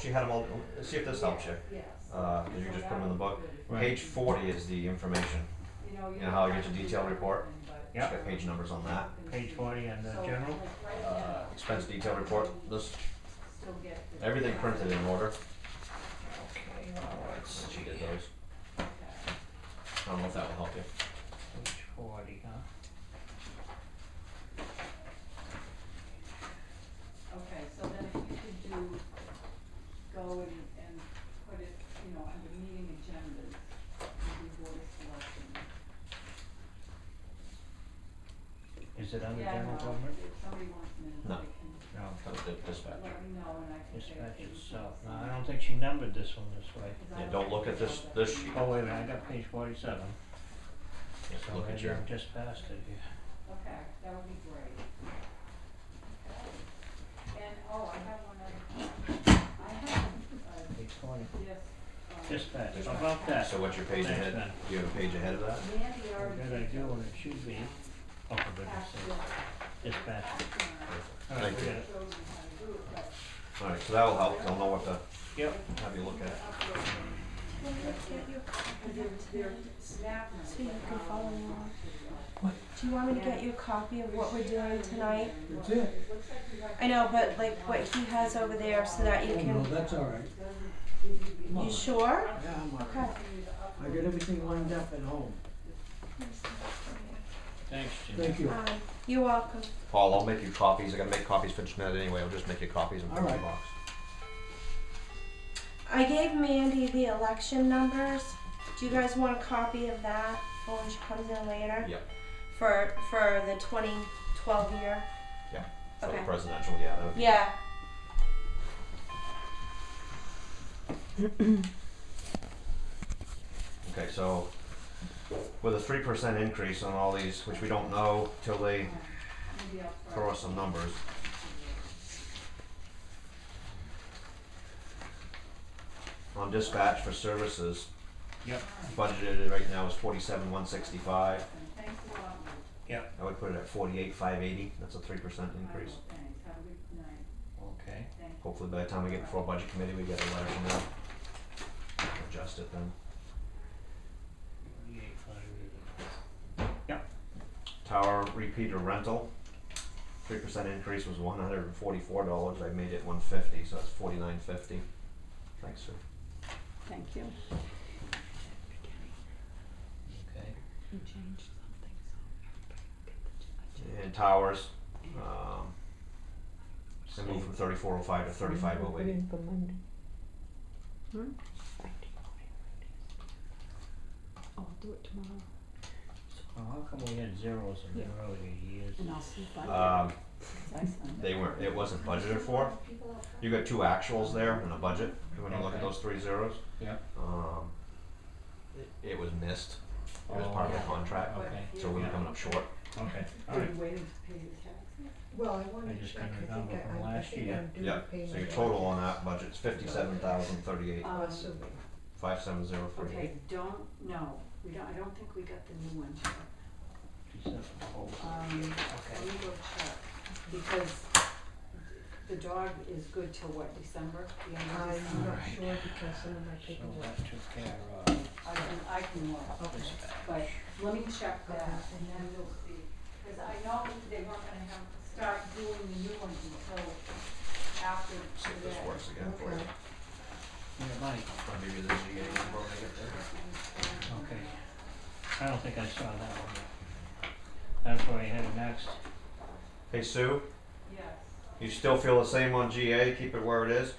she had them all, see if this helps you. Cause you just put them in the book. Right. Page 40 is the information. You know how you get your detail report? Yep. Just got page numbers on that. Page 40 and the general. Expense detail report, this, everything printed in order. Okay, well, let's She see. did those. I don't know if that will help you. Page 40, huh? Okay, so then if you could go and put it, under meeting agendas, maybe board of selection. Is it under Yeah, general no, government? if somebody wants minutes, No. they can No. That was the dispatch. let me know and I can say. Dispatch okay, itself. so- No, I don't think she numbered this one this way. 'cause I Yeah, don't look at this sheet. Oh, wait a minute, I got page 47. Yeah, So look at maybe your, I'm just past it here. Okay, that would be great. Okay. And, I have one other thing. I have, Page 20. this, Dispatch, how about that? so what's your page Thanks, ahead? Ben. Do you have a page ahead of that? Mandy already. What did I do when it should be? Oh, for goodness passed sake. it. Dispatch. Perfect. All right, Thank we you. got it. Shows you how to do it, but Alright, so that'll help, they'll know what to Yep. have you look at. they're snapping. So you can follow along. Do you want me to get you a copy of what we're doing tonight? That's it. I know, but like what he has over there so that you Oh, no, can. that's all right. You sure? Yeah, I'm all Okay. right. I got everything lined up at home. Thanks, Jim. Thank you. You're welcome. Paul, I'll make you copies, I gotta make copies for Jeanette anyway, I'll just make you copies and put them in the Alright. box. I gave Mandy the election numbers. Do you guys want a copy of that for when she comes in later? Yep, For the 2012 year? yeah, for the Okay. presidential, yeah, that would be. Yeah. Okay, so with a 3% increase on all these, which we don't know till they Maybe I'll throw us some numbers. On dispatch for services, Yep. budgeted right now is 47,165. Thanks a lot. Yep. I would put it at 48,580, that's a 3% increase. Thanks, have a good night. Okay. Thank you. Hopefully by the time we get before budget committee, we get a letter from them. Adjust it then. 48,580. Yep. Tower repeater rental, 3% increase was $144, I made it 150, so that's 49.50. Thanks, sir. Thank you. Okay. You changed something, And towers, they moved from 3405 to 3508. For Monday. Hmm? I'll do it tomorrow. Well, how come we had zeros in the earlier years? And I'll see if I They weren't, it wasn't budgeted for. You got two actuals there and a budget, when you look at Okay. those 3 zeros. Yep. It was missed, it was part of the contract, Okay. so we were coming up short. Okay, alright. waiting to pay the taxes? Well, I I wanted to just check, got I a think number from I last think year. I'm due Yeah, to pay so my your total on that budget's 57,038, assuming. 57038. Okay, I don't think we got the new ones yet. Let me go check, because the dog is good till what, December, the end of I'm December? not sure because some of my So paperwork. that took care of I can look, Okay. but let me check that and then we'll see. Cause I know they weren't gonna start doing the new ones until after See if this today. works again for you. Okay. Yeah, Mike. I'll give you the GA number when I get there. Okay. I don't think I saw that one yet. That's where I headed next. Hey Sue, Yes, you still feel the same on GA, keep it where it is?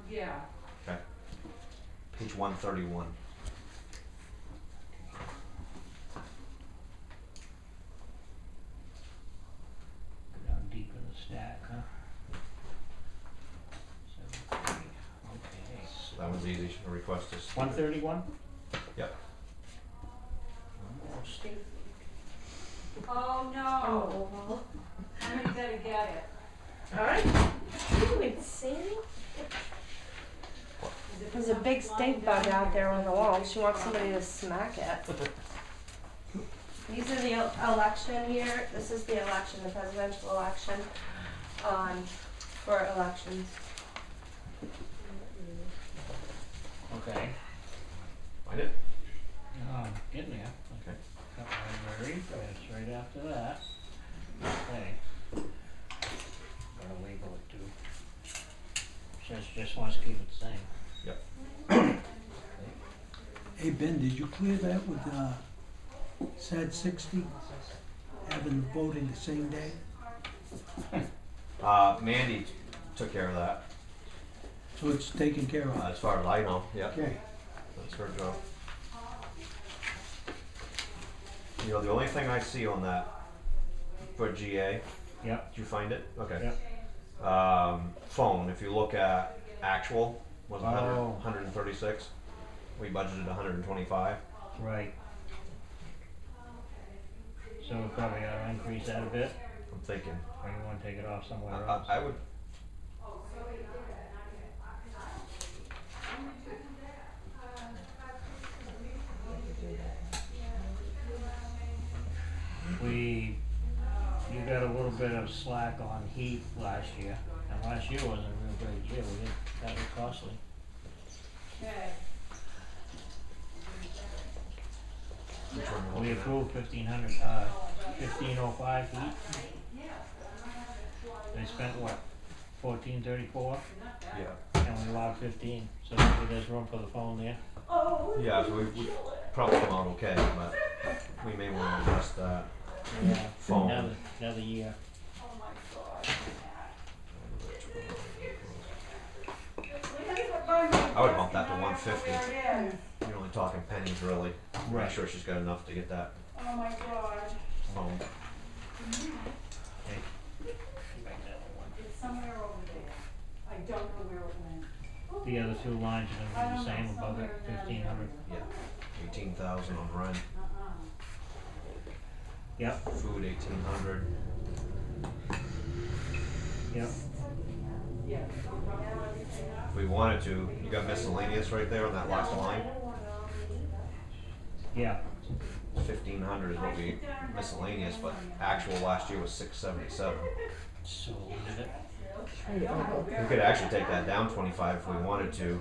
yeah. Okay. Page 131. Go down deep in the stack, huh? 73. Okay. So that one's easy, a request is. 131? Yep. Almost. Oh, no, Oh, well. somebody better get it. Alright. You insane? There's a big stink bug out there on the wall. She wants somebody to smack it. These are the election here. This is the election, the presidential election, for elections. Okay. Find it? Getting there. Okay. Got library, that's right after that. Okay. Gotta label it too. Says just wants to keep it the same. Hey, Ben, did you clear that with, SAD 60? Having the voting the same day? Mandy took care of that, So it's taken care of? as far as I know, yeah, Okay. that's her job. You know, the only thing I see on that for GA, Yep. did you find it? Okay. Yep. Phone, if you look at actual, was Oh. 136. We budgeted 125. Right. So we probably ought to increase that a bit, I'm thinking. or you wanna take it off somewhere else? I would. You got a little bit of slack on heat last year, and last year wasn't a real great year, that was costly. Okay. Which one you We looking at? approved 1505 heat. They spent what, 1434, Yeah. and we allowed 15, so maybe there's room for the phone there. Yeah, so we probably come out okay, but we may want to adjust that. Yeah. Phone. Another year. Oh my God. I would bump that to 150. You're only talking pennies, really. I'm Right. sure she's got enough to get that Oh my God. phone. Okay. Back that one. It's somewhere over there. I don't know where it went. The other two lines are gonna be the same above it, 1500. Yeah. 18,000 on rent. Yep, Food 1,800. yep. Yeah. If we wanted to, you got miscellaneous right there on that last line. Yeah, 1,500 is what we miscellaneous, but actual last year was 677. so we did it. We could actually take that down 25 if we wanted to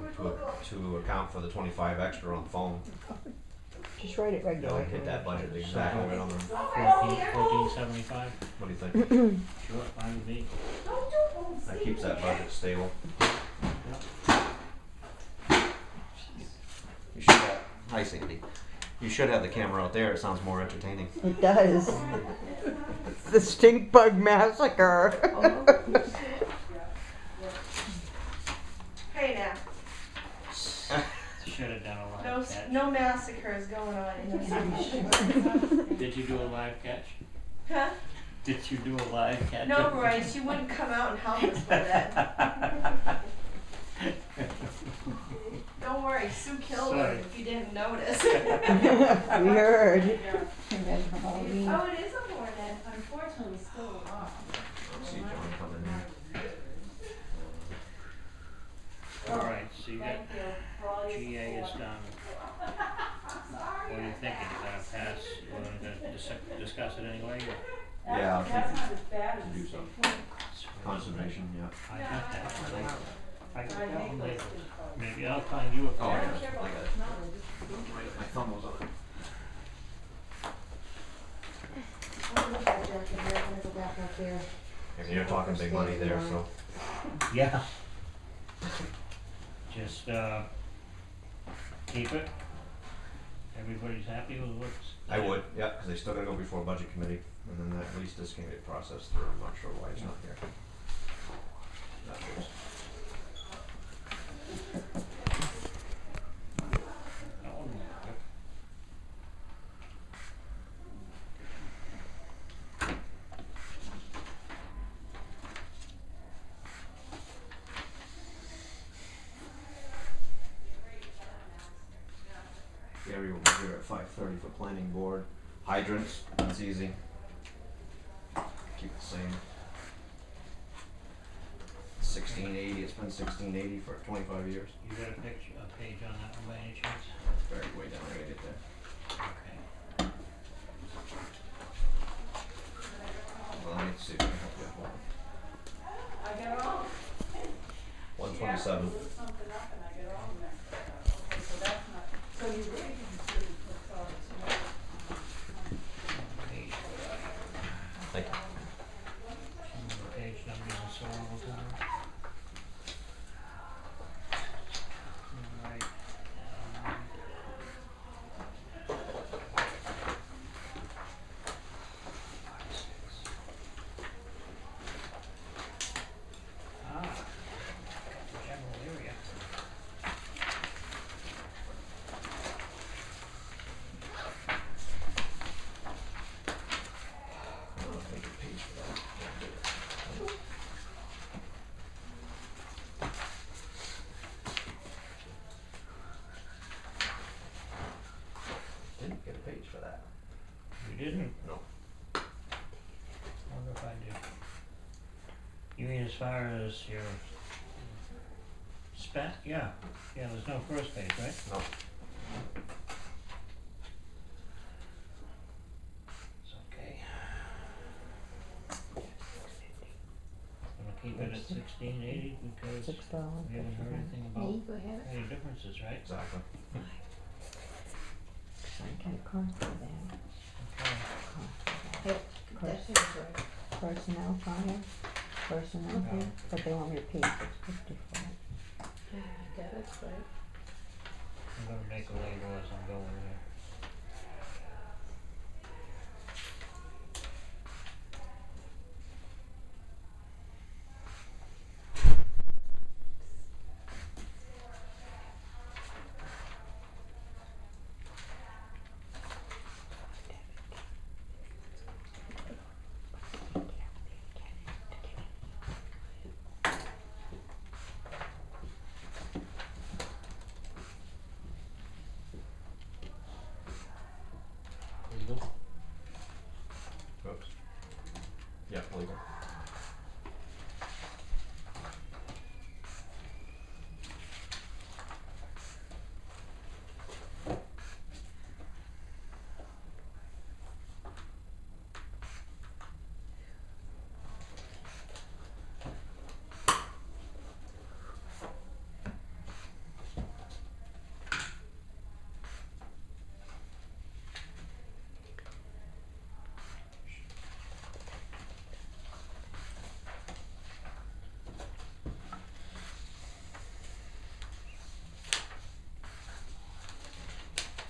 account for the 25 extra on the phone. Just write it You know, regularly. hit that budget exactly right on the. 1475. What do you think? Sure, fine with me. That keeps that budget stable. You should have. Hi, Sandy. You should have the camera out there. It sounds more entertaining. It does. It's the stink bug massacre. Hey now, Should have done a live catch. no massacres going on in this. Did you do a live catch? Huh? Did you do a live catch? No, Royce, you wouldn't come out and help us with it. Don't worry, Sue killed her Sorry. if you didn't notice. We heard. Oh, it is a hornet. Unfortunately, still alive. See John coming in. Alright, so you got Thank you for all your GA is support. done. What are you thinking? You gonna pass, you wanna discuss it anyway? Or? Yeah. That's not as bad as Do the something. state. Conservation, yeah. I got that one later. I got I that make one those later. things. Maybe I'll find you a Oh, copy. I got it. My thumb was on it. And you're talking big money there, so. Yeah. Just, keep it. Everybody's happy with what's. I would, yeah, because they still gotta go before budget committee, and then at least this can get processed through. I'm not sure why it's not here. That goes. That one went quick. Gary will be here at 5:30 for planning board. Hydrants, that's easy. Keep the same. 1680, it's been 1680 for 25 years. You got a picture, a page on that one by any chance? It's very way down, I gotta get there. Okay. Well, let me see if I can help you out. I got all. 127. Something up and I got all messed up. Thank you. Page numbers and so on with that. Alright. General area. Make a page for that. Didn't get a page for that. You didn't? No. Wonder if I did. You mean as far as your spat? Yeah, there's no first page, right? No. It's okay. Gonna keep it at $16.80 because $6. we haven't heard anything about Go ahead. any differences, right? Exactly. I got a cost for that. Okay. That seems right. Personnel file, personnel Okay. here, but they want me to pay $6.50 for it. That's right. I'm gonna make a label as I'm going here. Legal? Oops. Yeah, legal.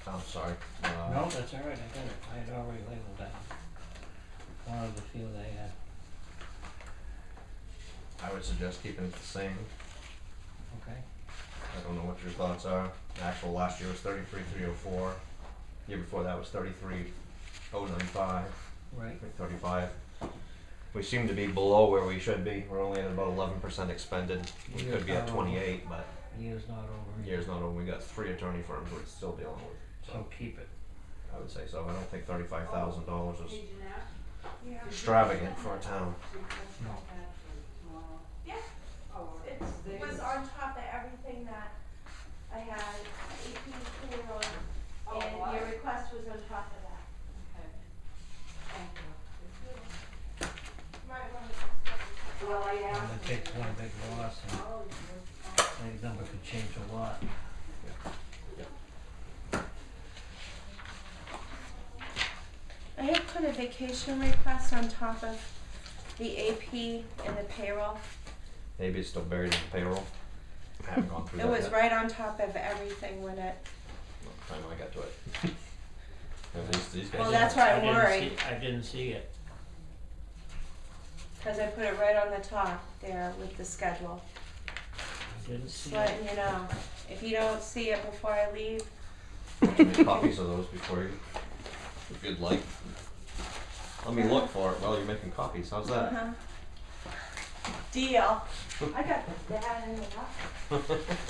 I'm sorry. No, that's all right, I got it. I had already labeled that. One of the few they had. I would suggest keeping it the same. Okay. I don't know what your thoughts are. Actual last year was 33,304. Year before that was 33,095. Right. 35. We seem to be below where we should be. We're only at about 11% expended. We could be at 28, but Year's not over. year's not over. We got 3 attorney firms we're still dealing with. So keep it. I would say so. I don't think $35,000 is extravagant for a town. No. It was on top of everything that I had, AP payroll, and your request was on top of that. Well, I And asked. it takes one big loss and that number could change a lot. I had put a vacation request on top of the AP and the payroll. Maybe it's still buried in the payroll. I haven't gone through It that was yet. right on top of everything when it, By the time I got to it. At least these guys. Well, that's why I'm didn't worried. I didn't see it. cause I put it right on the top there with the schedule. I didn't Just see it. letting you know. If you don't see it before I leave, Make copies of those before you, if you'd like. Let me look for it while you're making copies. How's that? uh-huh. Deal. I got that in the box.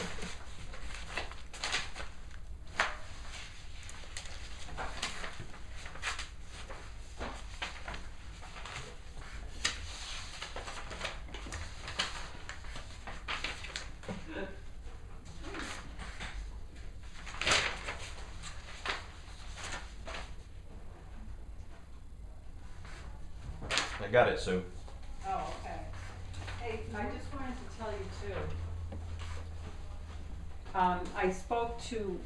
I got it, Sue. Oh, okay. Hey, I just wanted to tell you too. I spoke to,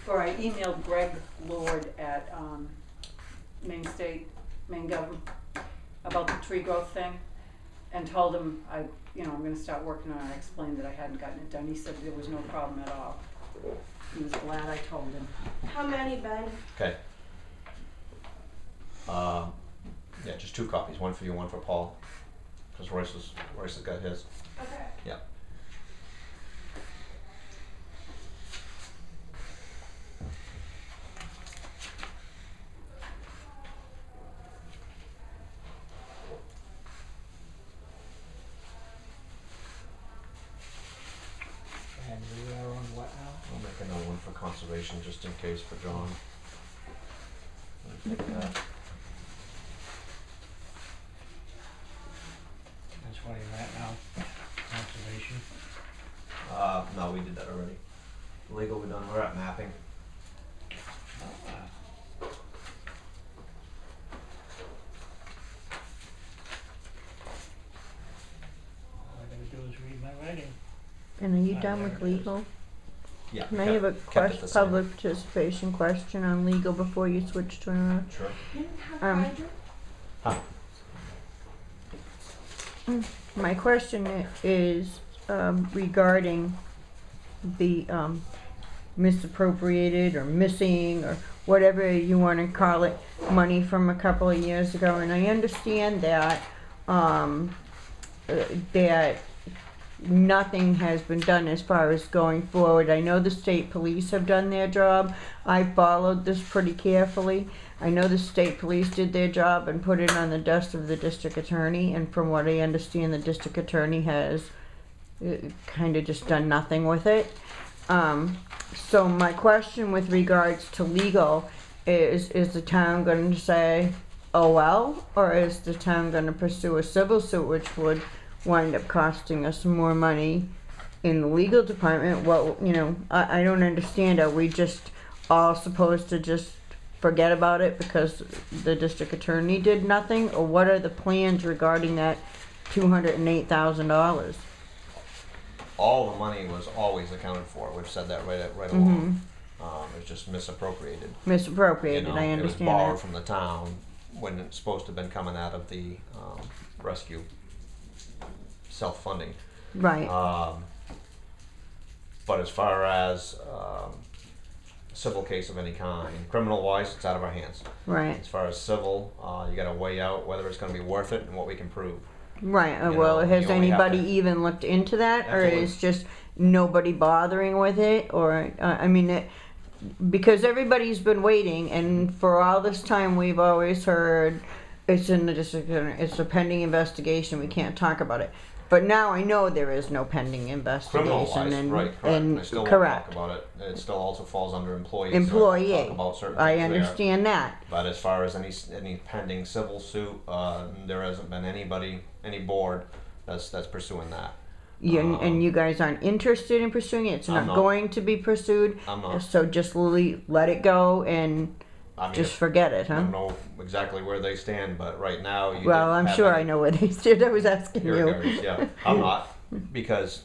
or I emailed Greg Lord at, Maine Government, about the tree growth thing and told him I'm gonna start working on it. I explained that I hadn't gotten it done. He said there was no problem at all. He was glad I told him. How many, Ben? Okay. Yeah, just 2 copies, one for you, one for Paul, because Royce has got his. Okay. Yeah. And we are on what now? I'll make another one for conservation just in case for John. Let me take that. That's where you're at now, conservation. No, we did that already. Legal, we're done. We're at mapping. All I gotta do is read my writing. And are you Ah, done there with it is. legal? Yeah. Can I have a kept it the same. public participation question on legal before you switch to another? Sure. Huh. My question is regarding the misappropriated or missing or whatever you want to call it, money from a couple of years ago. And I understand that that nothing has been done as far as going forward. I know the state police have done their job. I followed this pretty carefully. I know the state police did their job and put it on the desk of the district attorney, and from what I understand, the district attorney has kind of just done nothing with it. So my question with regards to legal is the town going to say, oh well, or is the town going to pursue a civil suit which would wind up costing us more money in the legal department? Well, I don't understand. Are we just all supposed to just forget about it because the district attorney did nothing? Or what are the plans regarding that $208,000? All the money was always accounted for. We've said that right along. It was just misappropriated. Misappropriated, I It was understand borrowed that. from the town when it's supposed to have been coming out of the rescue self-funding. Right, But as far as civil case of any kind, criminal-wise, it's out of our hands. right, As far as civil, you got to weigh out whether it's going to be worth it and what we can prove. right. You Well, know, has you only have anybody to- even looked into that? Or Absolutely. is just nobody bothering with it? Or, because everybody's been waiting, and for all this time we've always heard it's in the district, it's a pending investigation, we can't talk about it. But now I know there is no pending investigation. Criminal-wise, and, right, correct. and I still won't correct. talk about it. It still also falls under employees. Employee. So I talk about certain I things there. understand that. But as far as any pending civil suit, there hasn't been any board that's pursuing that. And you guys aren't interested in pursuing it? It's I'm not not. going to be pursued? I'm not. So just let it go and I mean, just forget it, I huh? don't know exactly where they stand, but right now you. Well, didn't I'm have sure any I know where they stood. I was asking you. irregardless, yeah, I'm not, because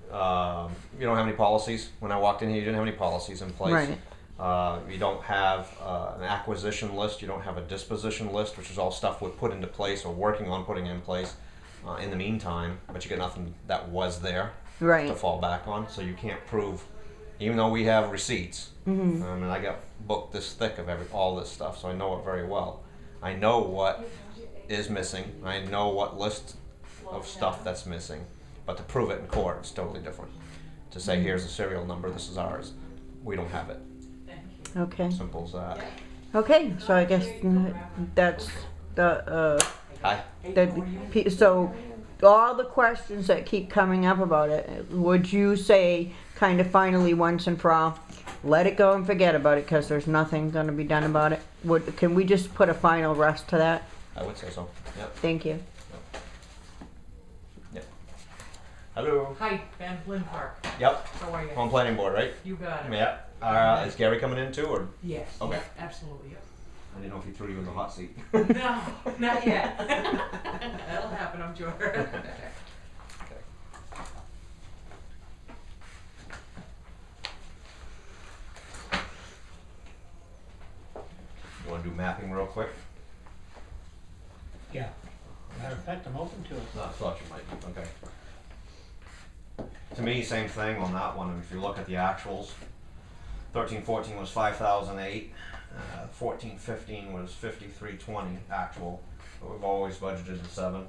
you don't have any policies. When I walked in here, you didn't have any policies in place. Right. You don't have an acquisition list. You don't have a disposition list, which is all stuff we put into place or working on putting in place in the meantime. But you got nothing that was there to Right. fall back on, so you can't prove. Even though we have receipts, Mm-hmm. and I got booked this thick of all this stuff, so I know it very well. I know what is missing. I know what list of stuff that's missing. But to prove it in court, it's totally different. To say, here's the serial number, this is ours. We don't have it. Okay. Simple as that. Okay, so I guess that's the, Hi. so all the questions that keep coming up about it, would you say kind of finally once and for all, let it go and forget about it because there's nothing going to be done about it? Can we just put a final rest to that? I would say so. Yep. Thank you. Yep. Hello. Hi, Ben Flynn Park. Yep. How are you? On planning board, right? You got it. Yeah. Is Gary coming in too, or? Yes. Okay. Yeah, absolutely. Yes. I didn't know if he threw you in the hot seat. No, not yet. That'll happen, I'm sure. You want to do mapping real quick? Yeah. Matter of fact, I'm open to it. No, I thought you might, okay. To me, same thing on that one, if you look at the actuals, 13-14 was 5,008, 14-15 was 5320 actual, but we've always budgeted the 7.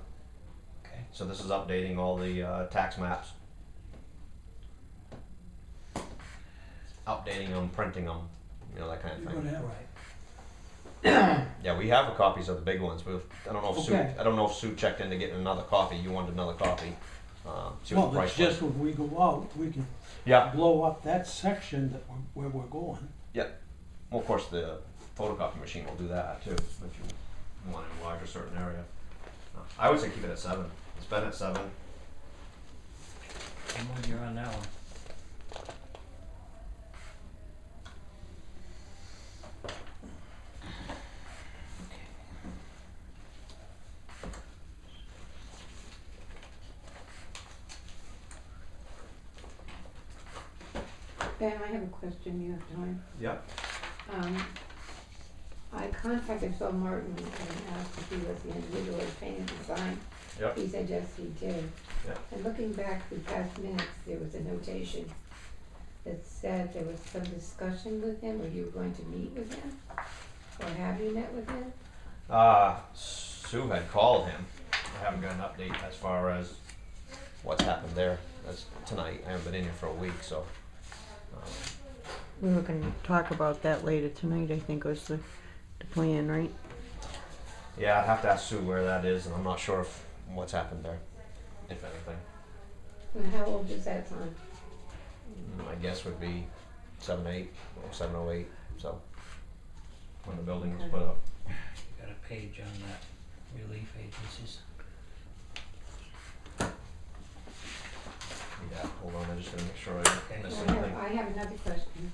Okay. So this is updating all the tax maps. Updating them, printing them, you know, that kind of You're thing. gonna have, Right. Yeah, we have copies of the big ones, but I don't know if Okay. Sue, I don't know if Sue checked in to get another copy. You wanted another copy. See what well, the it's price was. just when we go out, we can Yeah. blow up that section that where we're going. Well, of course, the photocopy machine will do that too, if you want to enlarge a certain area. I would say keep it at 7. It's been at 7. I'm with you on that one. Ben, I have a question, you have time? Yep. I contacted Phil Martin and asked if he was the individual who painted the sign. Yep. He said yes, he did. Yep. And looking back through past minutes, there was a notation that said there was some discussion with him, or you were going to meet with him? Or have you met with him? Sue had called him. I haven't got an update as far as what's happened there. That's tonight. I haven't been in here for a week, so. We were gonna talk about that later tonight, I think was the plan, right? Yeah, I'd have to ask Sue where that is, and I'm not sure if what's happened there, if anything. And how old is that sign? My guess would be 7-8 or 708. So when the building was put up. You got a page on that relief agencies. Yeah, hold on. I just gotta make sure I don't miss anything. I have another question.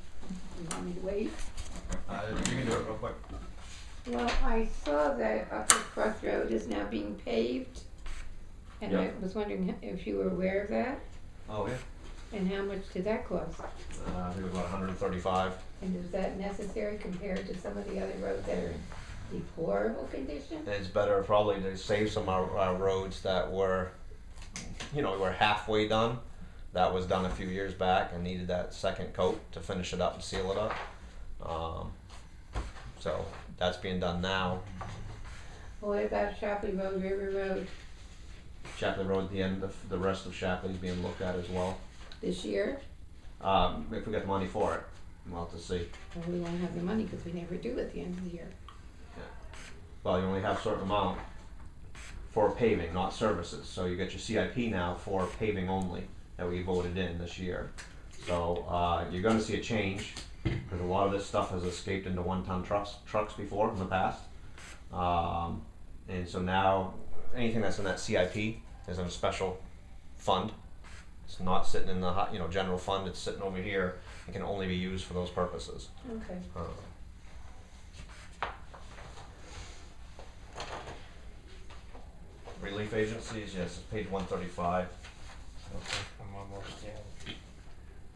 You want me to wait? You can do it real quick. Well, I saw that Upper Cross Road is now being paved, and I Yeah. was wondering if you were aware of that, Oh yeah. and how much did that cost? I think it was about 135. And is that necessary compared to some of the other roads that are in deplorable condition? It's better probably to save some of our roads that were, were halfway done. That was done a few years back and needed that second coat to finish it up and seal it up. So that's being done now. What about Shapley Road, River Road Shapley Road, the end of the rest of Shapley is being looked at as well. this year? If we get the money for it, we'll have to see. Well, we won't have the money because we never do at the end of the year. Well, you only have a certain amount for paving, not services. So you get your CIP now for paving only that we voted in this year. So you're going to see a change because a lot of this stuff has escaped into 1-ton trucks before in the past. And so now anything that's in that CIP is in a special fund. It's not sitting in the general fund. It's sitting over here. It can only be used for those purposes. Okay. Relief agencies, yes, it's page 135. Okay, I'm almost there.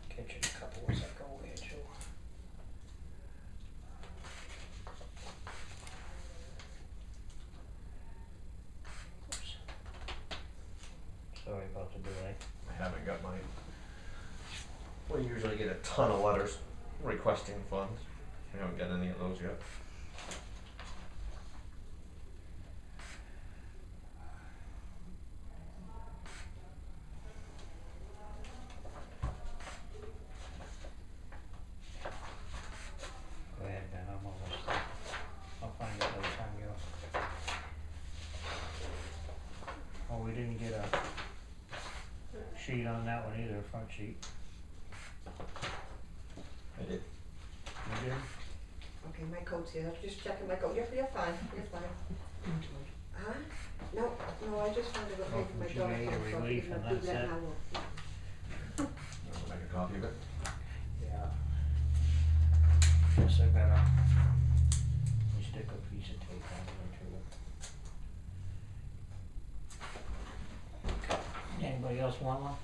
Catching a couple as I go here too. Oops. Sorry about the delay. I haven't got my. We usually get a ton of letters requesting funds. We haven't got any of those yet. Go ahead, Ben, I'm almost there. I'll find it by the time you're. Oh, we didn't get a sheet on that one either, a front sheet. I did. You did? Okay, my coat's here, just checking my coat, you're fine, you're fine. Huh? No, I just wanted to go pay for my Oh, dog. you made a so I relief can and do that's that it. now. I'll make a copy of it. Yeah. Guess I better. You stick a piece of tape on there too. Anybody else want one?